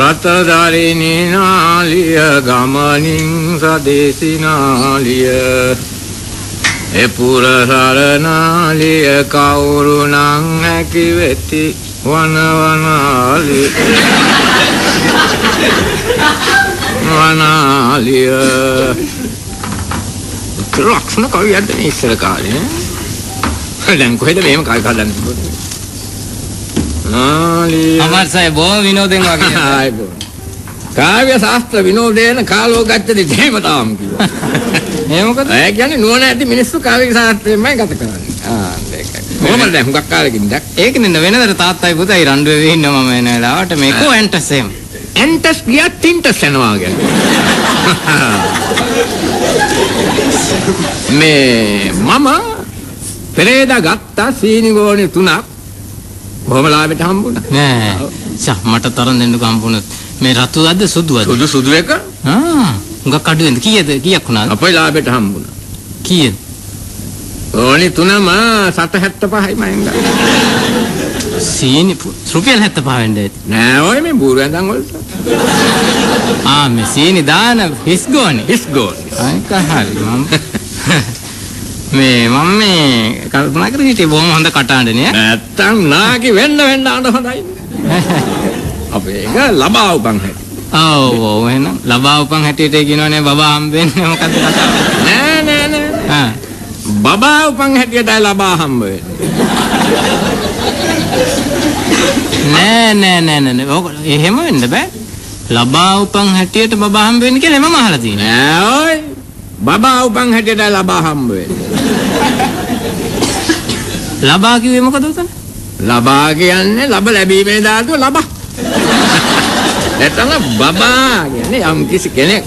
රතදරිනි නාලිය ගමනින් සදේශිනාලිය එපුර සරනාලිය කවුරු නං හැකි වෙති වනවනාලිය වනාලිය ලක්ෂණ කවියක්ද මේ ඉස්සර කාලේ දැන් කොහෙද මේම කවි හදන්නේ අමර් සාහේ බොහොම විනෝදෙන් වගේ ආයිබෝ කාව්‍ය ශාස්ත්‍ර විනෝදේන කාලෝ ගච්ඡති ජීවතාම් කිව්වා ඒ මොකද ඒ කියන්නේ නුවණ ඇති මිනිස්සු කාව්‍ය ශාස්ත්‍රයෙන්මයි ගත කරන්නේ ඒකයි කොහමද දැන් හුඟක් කාලෙකින් දැක් ඒකනේ වෙනදට තාත්තයි පුතයි රණ්ඩු වෙවි ඉන්නවා මම එන වෙලාවට මේ කො එන්ටස් එහෙම එන්ටස් ගියා ටින්ටස් යනවා මේ මම පෙරේදා ගත්තා සීනි ගෝණි 3ක් බොහොම ලාභයට හම්බුණා නෑ මට තරම් දෙන්නක හම්බුණා මේ රතුවද්ද සුදුවද්ද සුදු එක හුඟක් අඩු වෙනද කීයක් වුණාද අපේ ලාභයට හම්බුණා කීයද ඕනි 3ම 775යි මම ගත්තා සීනි රුපියල් 75 වෙන්නේ නෑ ඔය මේ බූරු ඇඳන් වලට මේ සීනි දාන හිස් ගෝනි ඒක හරි මම මේ කල්පනා කරගෙන හිටියේ බොහොම හොඳ කටහඬ නේ නැත්තම් නාකි වෙන්න අඬ හොඳයි අපේ එක ලබා උපන් හැටි ඔව් එහෙනම් ලබා උපන් හැටියට කියනවනේ බබා හම්බෙන්නේ මොකද්ද කතාව නෑ බබා උපන් හැටියටයි ලබා හම්බ වෙන්නේ නෑ ඔක එහෙම වෙන්න බෑ ලබා උපන් හැටියට බබා හම්බ වෙන්නේ කියලා මම අහලා තියෙනවා නෑ ඔය බබා උපන් හැටියටයි ලබා හම්බ වෙන්නේ ලබා කිව්වේ මොකද උතන ලබා කියන්නේ ලබ ලැබීමේ ධාතුව ලබා නැත්නම් බබා කියන්නේ යම් කිසි කෙනෙක්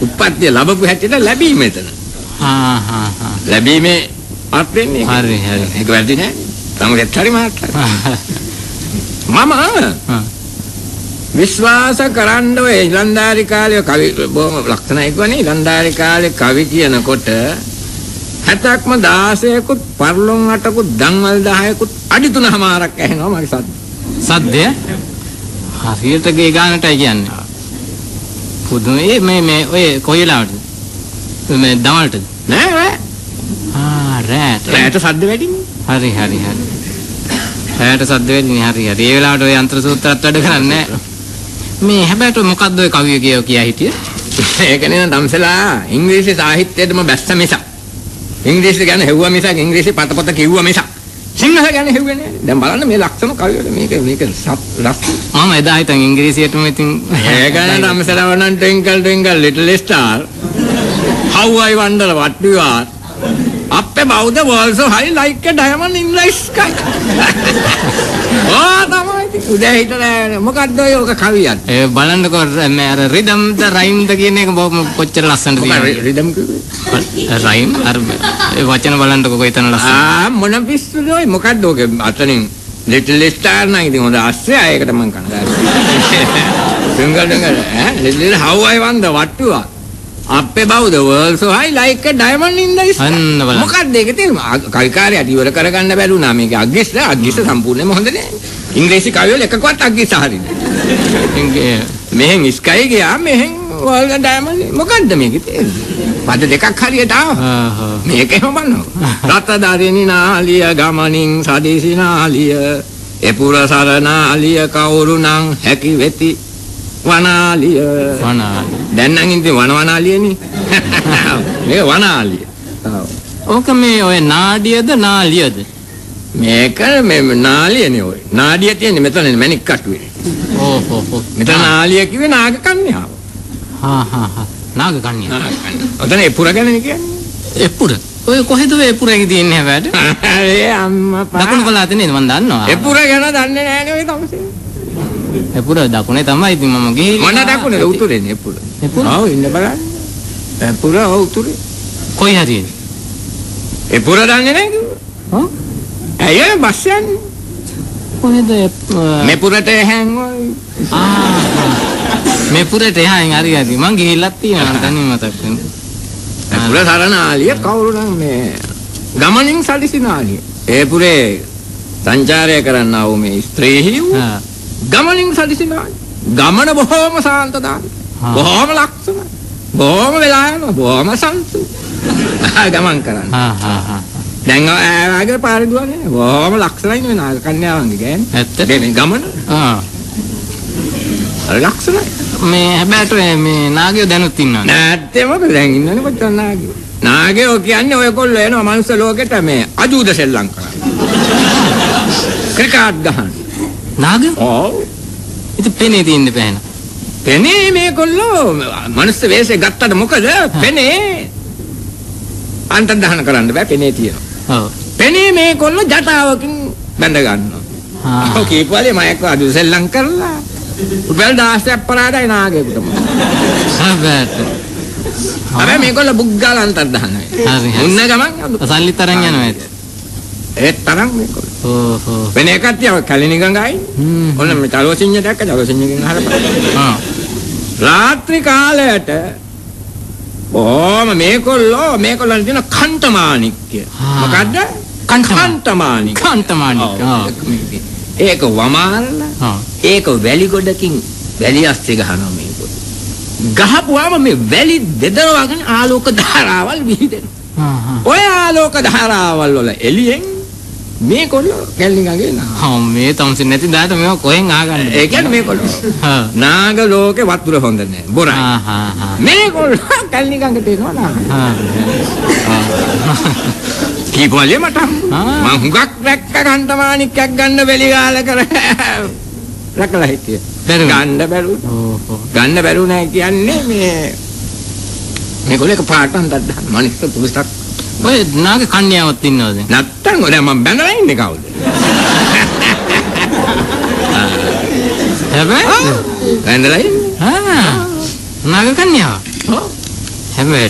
උප්පත්තිය ලැබපු හැටියට ලැබීම එතන ලැබීමේ අර්ථෙන්නේ හරි ඒක වැරදි නෑ තමයි හරි මාත්‍රා මම විශ්වාස කරන්න ඔය ඉලන්දාරි කාලේ කවි බොහොම ලක්ෂණයි කියන්නේ ඉලන්දාරි කාලේ කවි කියනකොට 70ක්ම 16කුත් පර්ලොන් 8කුත් දන්වල් 10කුත් අඩි 3මාරක් ඇහෙනවා මගේ සද්දය හරියට ගේ ගානටයි කියන්නේ පුදුමේ මේ ඔය කොයිලාවටද මේ දවල්ටද නෑ රැට සද්ද වැඩිනේ හරි රැට සද්ද වැඩිනේ හරි ඒ වෙලාවට ඔය යන්ත්‍ර සූත්‍රات වැඩ කරන්නේ නෑ මේ හැබැයි මොකද්ද ඔය කවිය කියා හිටියේ ඒකනේ දම්සලා ඉංග්‍රීසි සාහිත්‍යයටම බැස්ස මිසක් ඉංග්‍රීසි ගැන හෙව්වා මිසක් ඉංග්‍රීසි පතපත කිව්වා මිසක් සිංහල ගැන හෙව්වේ නෑ දැන් බලන්න මේ ලක්ෂණ කවිවල මේක මම එදා හිටන් ඉංග්‍රීසියටම ඉතින් ඒ ගැන දම්සලා වුණා twinkle little star how I wonder what you are up above the world so high like a diamond in the sky තමයි උදේ හිටලා මොකද්ද ඔය කවියක් ඒ බලන්නකො මේ අර රිදම් ද රයිම් ද කියන එක කොච්චර ලස්සනද තියෙන්නේ රිදම් කිව්වේ රයිම් අර වචන බලන්නකො කොයිතන ලස්සනද මොන පිස්සුද ඔය මොකද්ද ඔක අතනින් little star නම් ඉතින් හොඳ ආශ්‍රය ඒකට මම කනගාටුයි little how I wonder what you are up above the world so high like a diamond in the sky මොකක්ද ඒක තියෙන්නේ කවිකාරයාට ඉවර කරගන්න බැරුණා මේක අග්ගිස්ස සම්පූර්ණයෙන්ම හොඳ නෑ ඉංග්‍රීසි කවිවල එකකවත් අග්ගිස්ස හරිනේ මෙහෙන් ස්කයි ගියා මෙහෙන් වර්ල්ඩ් ඩයමන්ඩ් මොකක්ද මේකේ තියෙන්නේ පද දෙකක් හරියට ආවා මේකේම බලනවා රතදරිනි නාලිය ගමනින් සදේශිනාලිය එපුර සරනාලිය කවුරු නම් හැකි වෙති වනාලිය දැන් නම් ඉතින් වනවනාලියනේ මේ වනාලිය ඕක මේ ඔය නාඩියද නාලියද මේක මේ නාලියනේ ඔය නාඩිය තියෙන්නේ මෙතන මැණික් කටුවේ මෙතන නාලිය කිව්වේ නාග කන්‍යාව නාග කන්‍යාව ඔතන එපුර ගැනනේ කියන්නේ එපුර ඔය කොහෙද ඔය එපුරේ තියෙන්නේ හැබැයි ඒ අම්මා දකුණු පළාතේ නේද මම දන්නවා එපුර ගැන දන්නේ නැහැ නේ ඔය තමයි එපුර දකුණේ තමයි ඉතින් මම ගිහින් මොන දකුණේ උතුරේනේ එපුර ඔව් ඉන්න බලන්න එපුර උතුරේ කොයි හරියද එපුර දන්නේ නැහැ කිව්වා ඇයි බස් යන්නේ කොහෙද මෙපුරට එහෙන් ඔය මෙපුරට එහෙන් හරියදී මං ගිහිල්ලක් තියෙනවා තනියම මතක් වෙනවා එපුර සරනාලිය කවුරු නම් මේ ගමනින් සලිසිනාලිය එපුරේ සංචාරය කරන්නා වූ මේ ස්ත්‍රී හිව් ගමනින් සදිසිනාලිය ගමන බොහොම සාන්ත දාන. බොහොම ලක්ෂණ. බොහොම වෙලා යනවා. බොහොම සන්තු. ගමන් කරන්නේ. දැන් ආගේ පාරේ දුවන්නේ බොහොම ලක්ෂණයි නේ නාග කන්‍යාවන්ගේ ගෑනේ. ඇත්ත. මේ ගමන. ලක්ෂණයි. මේ හැබැයිට මේ නාගයෝ දැනුත් ඉන්නවා. නැත්තේ මොකද දැන් ඉන්නනේ කොච්චර නාගයෝ. නාගයෝ කියන්නේ ඔයගොල්ලෝ එනවා මනුස්ස ලෝකෙට මේ අජූද සෙල්ලම් කරන්න. ක්‍රිකට් ගහන්න. නාගයෝ? ඔව්. ඉතින් පෙනේ තියෙන්න බෑන. පෙනේ මේගොල්ලෝ මනුස්ස වේශේ ගත්තට මොකද? පෙනේ අන්තර්ධාන කරන්න බෑ පෙනේ තියෙනවා. ඔව්. පෙනේ මේගොල්ලෝ ජටාවකින් බැඳ ගන්නවා. ඔව් කීපවලේ මයක අජූද සෙල්ලම් කරලා උපල් 16ක් පරාදයි නාගයෙකුටම. හැබැයි මේගොල්ලෝ බුග්ගාල අන්තර්ධානයි. හරි. උන්න ගමන් සල්ලි තරම් යනවා ඒක. ඒ තරම් මේගොල්ලෝ. ඕහෝ. වෙන එකක් තියව කැලිනි ගඟයි. ඔන්න මේ තලවසිඤ්ඤ දැක්ක තලවසිඤ්ඤකින් අහලා. රාත්‍රී කාලයට මේගොල්ලෝ දින කන්තමාණික්ය. මොකද්ද? කන්තමාණික්. කන්තමාණික්. ඒක වමාරලා. ඒක වැලි ගොඩකින් වැලි අස්සේ ගහනවා මේගොල්ලෝ. ගහපුවාම මේ වැලි දෙදරවගෙන ආලෝක ධාරාවල් විහිදෙනවා. ඔය ආලෝක ධාරාවල් වල එළියෙන් මේගොල්ලෝ කැලණිගඟේ නා. මේ තම්සින් නැති දාට මේක කොහෙන් ආගන්නේ? ඒ කියන්නේ මේගොල්ලෝ නාග ලෝකේ වතුර හොඳ නැහැ. බොරයි. මේගොල්ලෝ කැලණිගඟට එනවා නාග. කීපවලේ මට මං හුඟක් දැක්ක කන්තමාණික්යක් ගන්න බැලි ගාල කර රකලා හිටියේ. ගන්න බැරුව නැහැ කියන්නේ මේගොල්ලෝ එක පාටක් අන්තර්ධාන මනිස්ස පුරුෂක්. ඔය නාග කන්‍යාවක් ඉන්නවද? නැත්තම් ඔය මම බැඳලා ඉන්නේ කවුද? හැබැයි බැඳලා ඉන්නේ. නාග කන්‍යාව. හැබැයි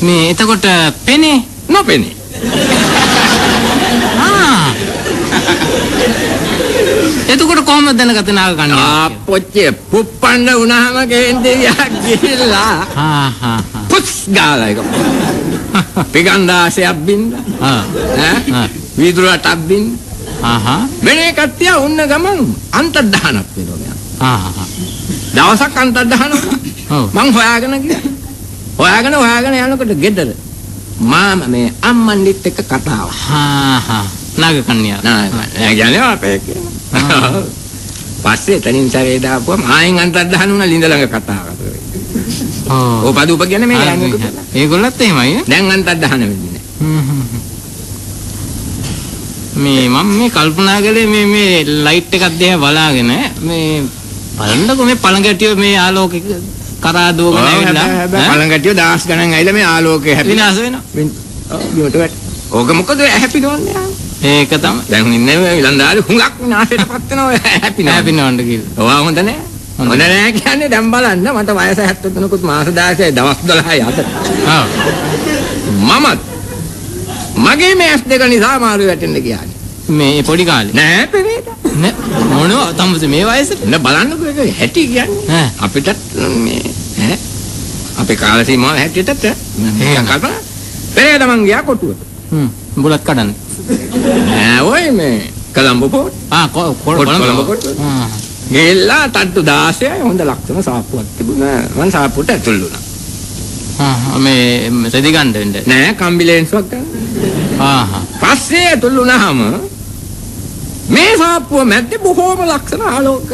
මේ එතකොට පෙනේ නොපෙනේ. එතකොට කොහොමද දැනගත්තේ නාග කන්‍යාව? අපොච්චේ පුප්පන්න වුණාම කේන්දරියක් ගිහිල්ලා පුස් ගාලා ඒක. පිගන්දාසයක් බින්දා. වීදුරට අබ්බින්න. වෙන එකක් තියා උන්න ගමන් අන්තර්ධානක් වෙනවා. දවසක් අන්තර්ධාන මං හොයාගෙන ගියා. හොයාගෙන යනකොට ගෙදර මාම මේ අම්මන්ඩිත් එක්ක කතාව. නාග කන්‍යාව. නාග කියන්නේ අපේ කියලා. පස්සේ එතනින් සැරේ දාපුවම ආයෙත් අන්තර්ධාන වුණා ලිඳ ළඟ කතාව කරේ. ඔව් පදුප කියන්නේ මේ යන්නේ. ඒගොල්ලත් එහෙමයි. දැන් අන්තර්ධාන වෙන්නේ නැහැ. මේ මම මේ කල්පනා කළේ මේ ලයිට් එකක් දිහා බලාගෙන මේ බලන්නකො මේ පළඟැටියෝ මේ ආලෝකේ කරා දුවගෙන ඇවිල්ලා පළඟැටියෝ දාස් ගණන් ඇවිල්ලා මේ ආලෝකේ විනාශ වෙනවා. ඔව් බිමට වැට. ඕක මොකද හැපිනවන්නේ? ඒක තමයි. දැන් ඉන්නේ ඊළඳාරි හුඟක් විනාශයටපත් වෙනවා හැපිනවන්න කියලා. ඔවා හොඳ නැහැ. හොඳ නැහැ කියන්නේ දැන් බලන්න මට වයස 73කුත් මාස 16යි දවස් 12යි අතර. මමත් මගේ මේ ඇස් දෙක නිසා මාරු වැටෙන්න කියන්නේ. මේ පොඩි කාලේ. නෑ පෙරේට. නෑ මොනවා තමයි මේ වයසට. නෑ බලන්නකෝ ඒක හැටි කියන්නේ. අපිටත් මේ අපේ කාල සීමාව හැටියටත් මම කල්පනා. පෙරේට මං ගියා කොටුවට. බුලත් කඩන්න. නෑ ඔය මේ කොළඹ පොත්. කොළඹ පොත්. ගෙල්ලා තට්ටු 16යි හොඳ ලක්ෂණ සාප්පුවක් තිබුණා. මං සාප්පුවට ඇතුල් වුණා. මේ රෙදි ගන්න වෙන්නේ නෑ කම්බිලෙන්ස්වක් ගන්න. පස්සේ ඇතුල් වුණාම මේ සාප්පුව මැද්දේ බොහෝම ලක්ෂණ ආලෝක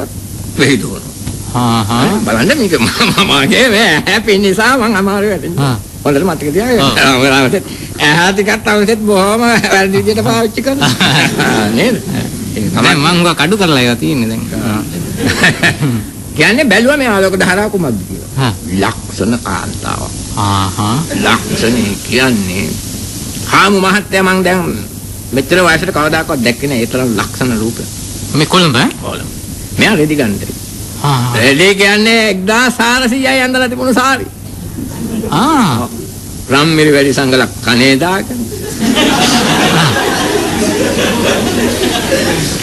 වෙහිදුණා. බලන්න මේක මමගේ මේ හැපි නිසා මං අමාරු වැටෙනවා. හොඳට මතක තියාගන්න. ඇහැ ටිකක් තවසෙත් බොහොම වැරදි විදිහට පාවිච්චි කරනවා. නේද? දැන් මං හුඟ කඩු කරලා ඒවා තියෙන්නේ දැන්. කියන්නේ බැලුවා මේ ආලෝක ධාරාව කොහොමද කියලා. ලක්ෂණ කාන්තාවක්. ලක්ෂණ කියන්නේ හාමු මහත්තයා මං දැන් මෙච්චර වයසට කවදාකවත් දැක්කේ නෑ ඒ තරම් ලක්ෂණ රූප. මේ කොළඹ කොළඹ. මෙයා රෙදි ගන්නද. රෙදි කියන්නේ 1400යි ඇඳලා තිබුණු සාරි. රම්මිරි වැඩි සංගලක් කනේ දාගෙන.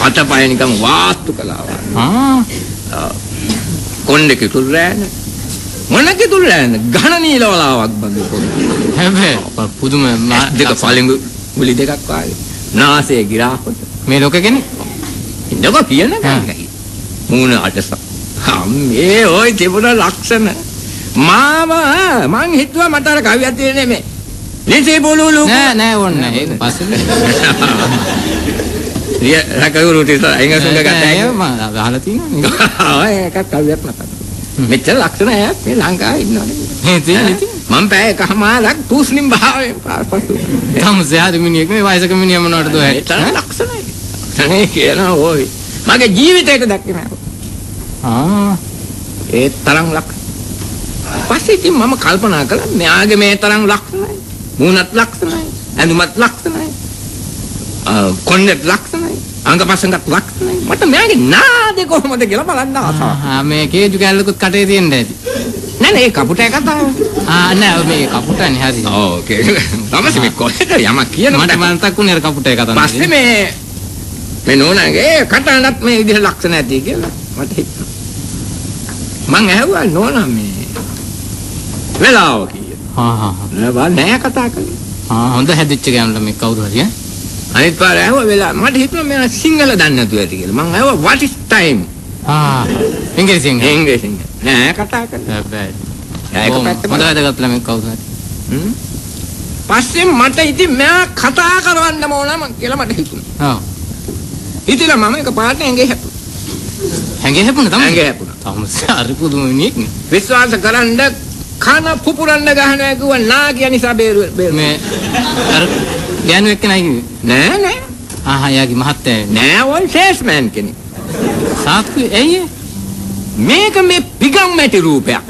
අතපය නිකන් වාස්තු කලාව. කොණ්ඩේ කිතුල් රෑන. මොන කිතුල් රෑන? ඝන නීල වලාවක් බඳු පොඩි. හැබැයි පුදුම දෙක පළඟු ගුලි දෙකක් වාගේ. නාසයේ ගිරාකොට. මේ ලෝකෙ කෙනෙක්. ඉන්නකො කියන ගඟයි. මූණ අටස. මේ ඔය තිබුණ ලක්ෂණ මං හිතුවා මට අර කවියක් තියෙන්නේ මේ නිසි බුලුලු නෑ ඕන්නේ ඒක පස්සේ රකවුරු තිස එංගසුංග ගත්තා ඒක මම අහලා තියෙනවා ඔය එකක් කවියක් මතක් මෙච්චර ලක්ෂණ අයත් මේ ලංකාවේ ඉන්නවනේ මේ තියෙන්නේ මම පැය එකමාරක් තුස්ලිම් භාවයෙන් පාස්පසු තමසයාද මිනිහෙක් මේ වයසක මිනිහා මොනවටද ඔය ඒතර ලක්ෂණයි තනේ කියනවා ඔය මගේ ජීවිතේට දැක්කේ නෑ ඒ තරම් ලක්ෂණ පස්සේ ඉතින් මම කල්පනා කළා මෙයාගේ මේ තරම් ලක්ෂණයි මූණත් ලක්ෂණයි ඇඳුමත් ලක්ෂණයි කොණ්ඩෙත් ලක්ෂණයි අංගපසංගත් ලක්ෂණයි මට මෙයාගේ නාදේ කොහොමද කියලා බලන්න ආසාවක් මේ කේජු කැල්ලකුත් කටේ තියෙන්න ඇති නෑ නෑ කපුටේ කතාව නෑ මේ කපුටනේ හරි ඕකේ තමස් මේ කොහෙද යමක් කියන මට මතක් වුණේ අර කපුටේ කතාව පස්සේ මේ නෝනාගේ කටහඬත් මේ විදිහට ලක්ෂණ ඇති කියලා මට හිතුණා මං ඇහුවා නෝනා මේ වෙලාව කීයද නෑ කතා කළේ හොඳ හැදිච්ච ගෑනු ළමෙක් කවුරු හරි අනිත් පාර ඇහුවා වෙලාව මට හිතුණා මෙයා සිංහල දන්නේ නැතුව ඇති කියලා මං ඇහුවා what is time ඉංග්‍රීසියෙන් නෑ කතා කළා බෑ ඒක පැත්තට හොඳ වැදගත් ළමෙක් කවුරු හරි පස්සේ මට ඉතින් මෙයා කතා කරවන්න ඕනම කියලා මට හිතුණා ඉතින් මම එක පාට ඇඟේ හැපුණා තමයි ඇඟේ හැපුණා හරි පුදුම මිනිහෙක් නේ විශ්වාස කරන්න කන පුපුරන්න ගහනවා කිව්වා නා කියන නිසා බේරු මේ අර ගෑනු එක්ක නයි කිව්වේ නෑ යාගේ මහත්තයා නෑ ඔය සේල්ස්මෑන් කෙනෙක් සාත්කු ඇයි මේක මේ පිගම් මැටි රූපයක්